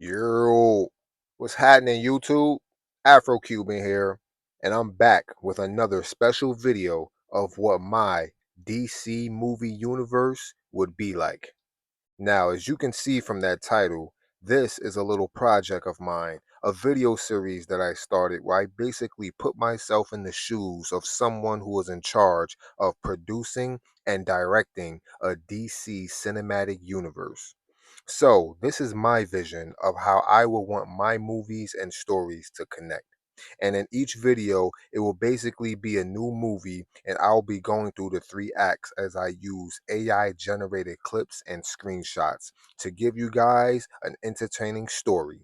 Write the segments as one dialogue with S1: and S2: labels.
S1: Yo, what's happening, YouTube? Afro-Cuban here, and I'm back with another special video of what my DC movie universe would be like. Now, as you can see from that title, this is a little project of mine, a video series that I started where I basically put myself in the shoes of someone who was in charge of producing and directing a DC cinematic universe. So, this is my vision of how I will want my movies and stories to connect. And in each video, it will basically be a new movie, and I'll be going through the three acts as I use AI generated clips and screenshots to give you guys an entertaining story.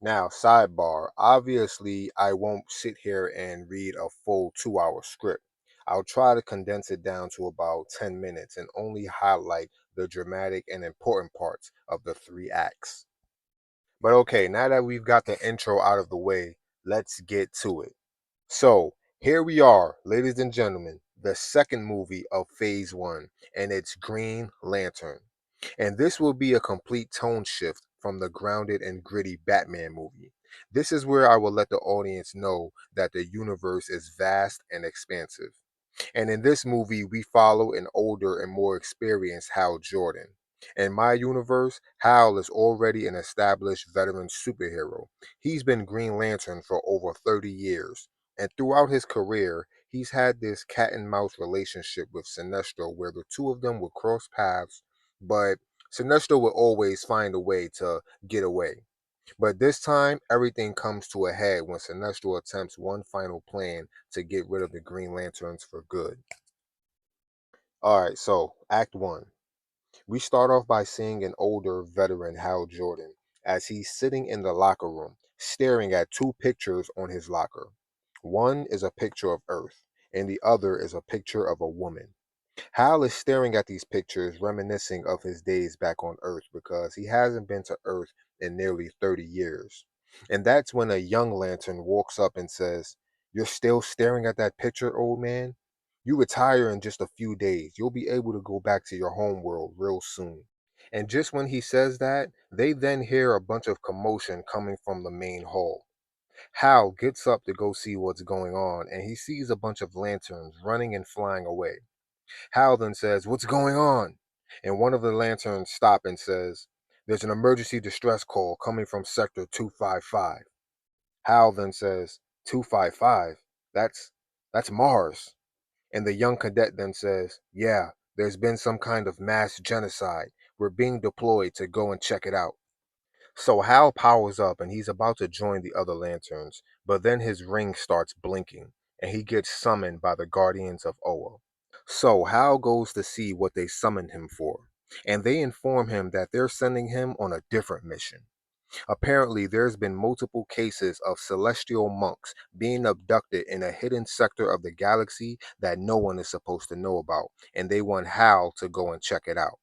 S1: Now, sidebar, obviously, I won't sit here and read a full 2 hour script. I'll try to condense it down to about 10 minutes and only highlight the dramatic and important parts of the three acts. But okay, now that we've got the intro out of the way, let's get to it. So, here we are, ladies and gentlemen, the second movie of Phase 1, and it's Green Lantern. And this will be a complete tone shift from the grounded and gritty Batman movie. This is where I will let the audience know that the universe is vast and expansive. And in this movie, we follow an older and more experienced Hal Jordan. In my universe, Hal is already an established veteran superhero. He's been Green Lantern for over 30 years. And throughout his career, he's had this cat and mouse relationship with Sinestro where the two of them would cross paths, but Sinestro would always find a way to get away. But this time, everything comes to a head when Sinestro attempts one final plan to get rid of the Green Lanterns for good. Alright, so Act 1. We start off by seeing an older veteran, Hal Jordan, as he's sitting in the locker room, staring at two pictures on his locker. One is a picture of Earth, and the other is a picture of a woman. Hal is staring at these pictures, reminiscing of his days back on Earth because he hasn't been to Earth in nearly 30 years. And that's when a young lantern walks up and says, "You're still staring at that picture, old man? You retire in just a few days. You'll be able to go back to your home world real soon." And just when he says that, they then hear a bunch of commotion coming from the main hall. Hal gets up to go see what's going on, and he sees a bunch of lanterns running and flying away. Hal then says, "What's going on?" And one of the lanterns stop and says, "There's an emergency distress call coming from sector 255. Hal then says, 255? That's Mars. And the young cadet then says, "Yeah, there's been some kind of mass genocide. We're being deployed to go and check it out." So Hal powers up and he's about to join the other lanterns, but then his ring starts blinking and he gets summoned by the Guardians of Oa. So Hal goes to see what they summoned him for, and they inform him that they're sending him on a different mission. Apparently, there's been multiple cases of celestial monks being abducted in a hidden sector of the galaxy that no one is supposed to know about, and they want Hal to go and check it out.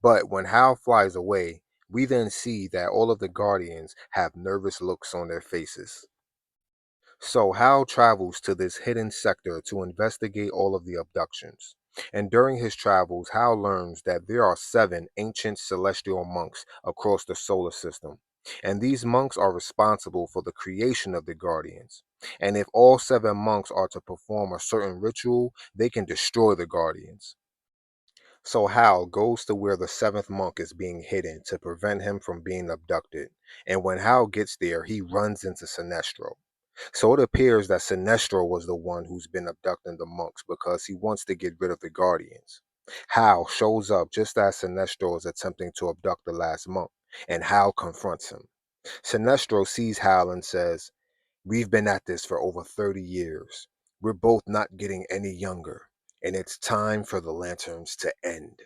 S1: But when Hal flies away, we then see that all of the Guardians have nervous looks on their faces. So Hal travels to this hidden sector to investigate all of the abductions. And during his travels, Hal learns that there are seven ancient celestial monks across the solar system. And these monks are responsible for the creation of the Guardians. And if all seven monks are to perform a certain ritual, they can destroy the Guardians. So Hal goes to where the seventh monk is being hidden to prevent him from being abducted. And when Hal gets there, he runs into Sinestro. So it appears that Sinestro was the one who's been abducting the monks because he wants to get rid of the Guardians. Hal shows up just as Sinestro is attempting to abduct the last monk, and Hal confronts him. Sinestro sees Hal and says, "We've been at this for over 30 years. We're both not getting any younger, and it's time for the lanterns to end."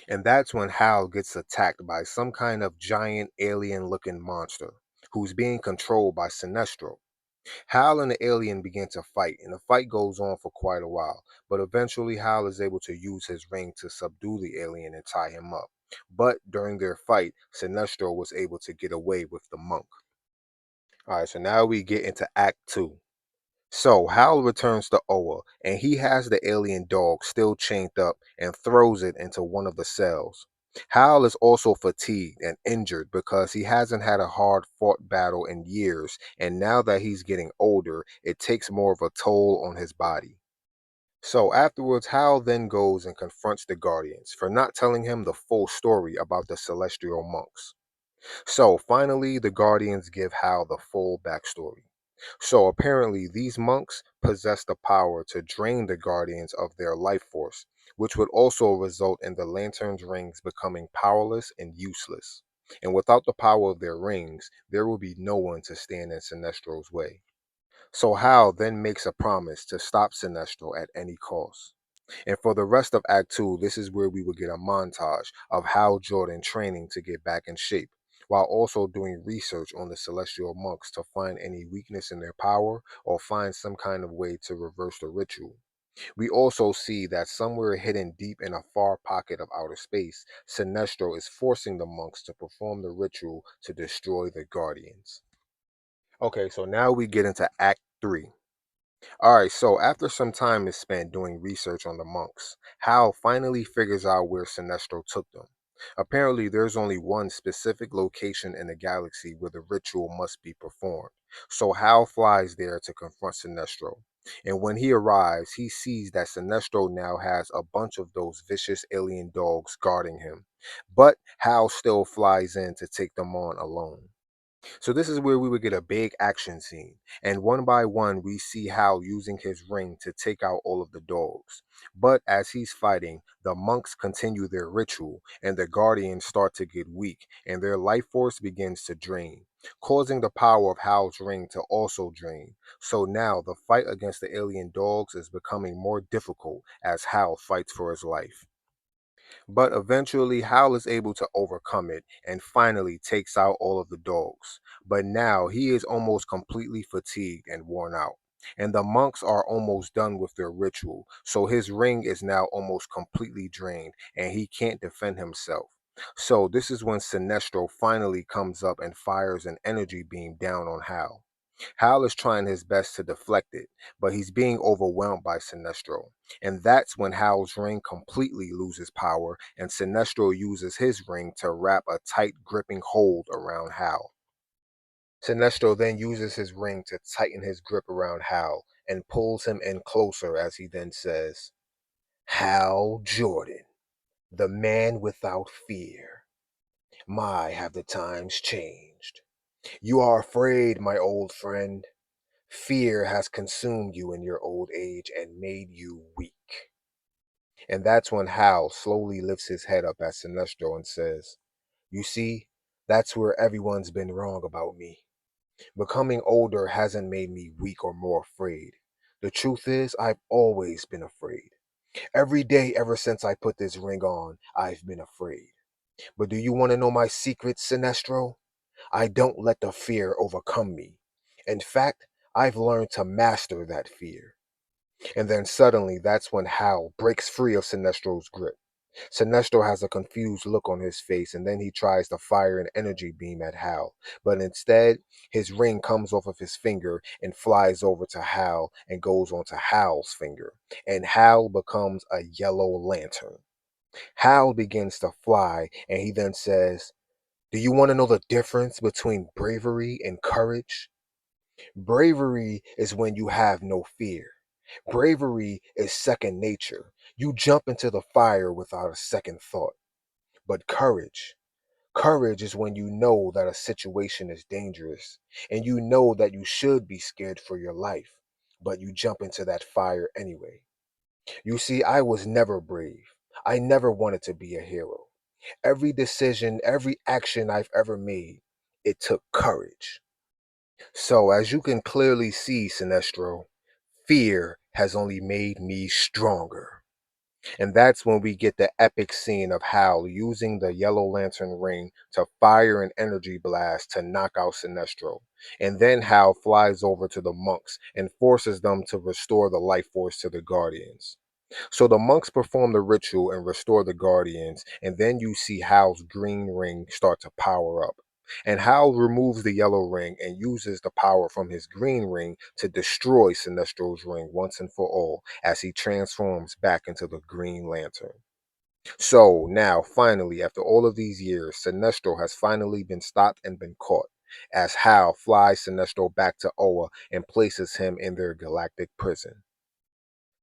S1: And that's when Hal gets attacked by some kind of giant alien looking monster who's being controlled by Sinestro. Hal and the alien begin to fight, and the fight goes on for quite a while. But eventually, Hal is able to use his ring to subdue the alien and tie him up. But during their fight, Sinestro was able to get away with the monk. Alright, so now we get into Act 2. So Hal returns to Oa, and he has the alien dog still chained up and throws it into one of the cells. Hal is also fatigued and injured because he hasn't had a hard fought battle in years, and now that he's getting older, it takes more of a toll on his body. So afterwards, Hal then goes and confronts the Guardians for not telling him the full story about the celestial monks. So finally, the Guardians give Hal the full backstory. So apparently, these monks possess the power to drain the Guardians of their life force, which would also result in the Lantern's rings becoming powerless and useless. And without the power of their rings, there will be no one to stand in Sinestro's way. So Hal then makes a promise to stop Sinestro at any cost. And for the rest of Act 2, this is where we would get a montage of Hal Jordan training to get back in shape, while also doing research on the Celestial Monks to find any weakness in their power or find some kind of way to reverse the ritual. We also see that somewhere hidden deep in a far pocket of outer space, Sinestro is forcing the monks to perform the ritual to destroy the Guardians. Okay, so now we get into Act 3. Alright, so after some time is spent doing research on the monks, Hal finally figures out where Sinestro took them. Apparently, there's only one specific location in the galaxy where the ritual must be performed. So Hal flies there to confront Sinestro. And when he arrives, he sees that Sinestro now has a bunch of those vicious alien dogs guarding him. But Hal still flies in to take them on alone. So this is where we would get a big action scene, and one by one we see Hal using his ring to take out all of the dogs. But as he's fighting, the monks continue their ritual, and the guardians start to get weak, and their life force begins to drain, causing the power of Hal's ring to also drain. So now the fight against the alien dogs is becoming more difficult as Hal fights for his life. But eventually, Hal is able to overcome it and finally takes out all of the dogs. But now he is almost completely fatigued and worn out. And the monks are almost done with their ritual, so his ring is now almost completely drained and he can't defend himself. So this is when Sinestro finally comes up and fires an energy beam down on Hal. Hal is trying his best to deflect it, but he's being overwhelmed by Sinestro. And that's when Hal's ring completely loses power, and Sinestro uses his ring to wrap a tight, gripping hold around Hal. Sinestro then uses his ring to tighten his grip around Hal and pulls him in closer as he then says, Hal Jordan, the man without fear. My, have the times changed. You are afraid, my old friend. Fear has consumed you in your old age and made you weak. And that's when Hal slowly lifts his head up at Sinestro and says, You see, that's where everyone's been wrong about me. Becoming older hasn't made me weak or more afraid. The truth is, I've always been afraid. Every day ever since I put this ring on, I've been afraid. But do you want to know my secret, Sinestro? I don't let the fear overcome me. In fact, I've learned to master that fear. And then suddenly, that's when Hal breaks free of Sinestro's grip. Sinestro has a confused look on his face, and then he tries to fire an energy beam at Hal. But instead, his ring comes off of his finger and flies over to Hal and goes onto Hal's finger. And Hal becomes a yellow lantern. Hal begins to fly, and he then says, Do you want to know the difference between bravery and courage? Bravery is when you have no fear. Bravery is second nature. You jump into the fire without a second thought. But courage is when you know that a situation is dangerous and you know that you should be scared for your life, but you jump into that fire anyway. You see, I was never brave. I never wanted to be a hero. Every decision, every action I've ever made, it took courage. So, as you can clearly see, Sinestro, fear has only made me stronger. And that's when we get the epic scene of Hal using the Yellow Lantern ring to fire an energy blast to knock out Sinestro. And then Hal flies over to the monks and forces them to restore the life force to the Guardians. So the monks perform the ritual and restore the Guardians, and then you see Hal's green ring start to power up. And Hal removes the yellow ring and uses the power from his green ring to destroy Sinestro's ring once and for all as he transforms back into the Green Lantern. So now, finally, after all of these years, Sinestro has finally been stopped and been caught, as Hal flies Sinestro back to Oa and places him in their galactic prison.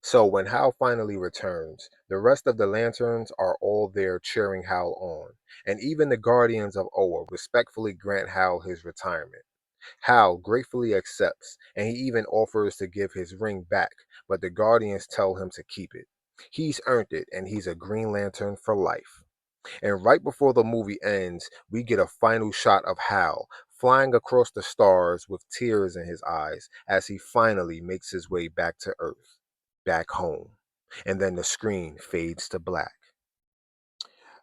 S1: So when Hal finally returns, the rest of the Lanterns are all there cheering Hal on, and even the Guardians of Oa respectfully grant Hal his retirement. Hal gratefully accepts, and he even offers to give his ring back, but the Guardians tell him to keep it. He's earned it, and he's a Green Lantern for life. And right before the movie ends, we get a final shot of Hal flying across the stars with tears in his eyes as he finally makes his way back to Earth, back home. And then the screen fades to black.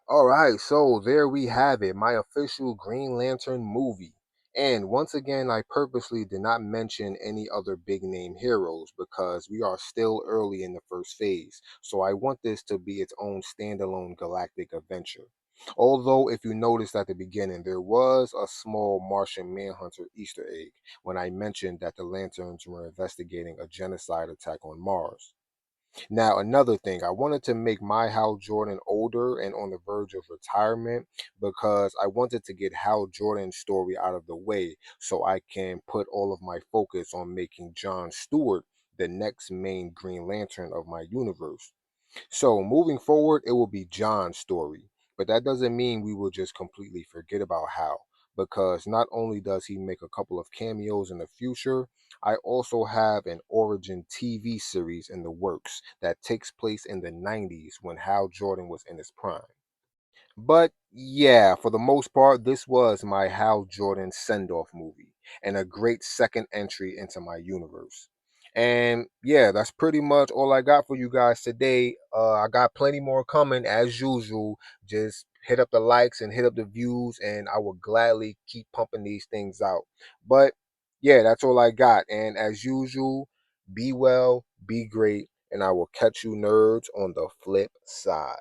S1: All right, so there we have it, my official Green Lantern movie. And once again, I purposely did not mention any other big name heroes because we are still early in the first phase. So I want this to be its own standalone galactic adventure. Although, if you noticed at the beginning, there was a small Martian Manhunter Easter egg when I mentioned that the Lanterns were investigating a genocide attack on Mars. Now, another thing, I wanted to make my Hal Jordan older and on the verge of retirement because I wanted to get Hal Jordan's story out of the way so I can put all of my focus on making John Stewart the next main Green Lantern of my universe. So moving forward, it will be John's story. But that doesn't mean we will just completely forget about Hal, because not only does he make a couple of cameos in the future, I also have an origin TV series in the works that takes place in the 90s when Hal Jordan was in his prime. But yeah, for the most part, this was my Hal Jordan send off movie and a great second entry into my universe. And yeah, that's pretty much all I got for you guys today. I got plenty more coming as usual. Just hit up the likes and hit up the views, and I will gladly keep pumping these things out. But yeah, that's all I got. And as usual, be well, be great, and I will catch you nerds on the flip side.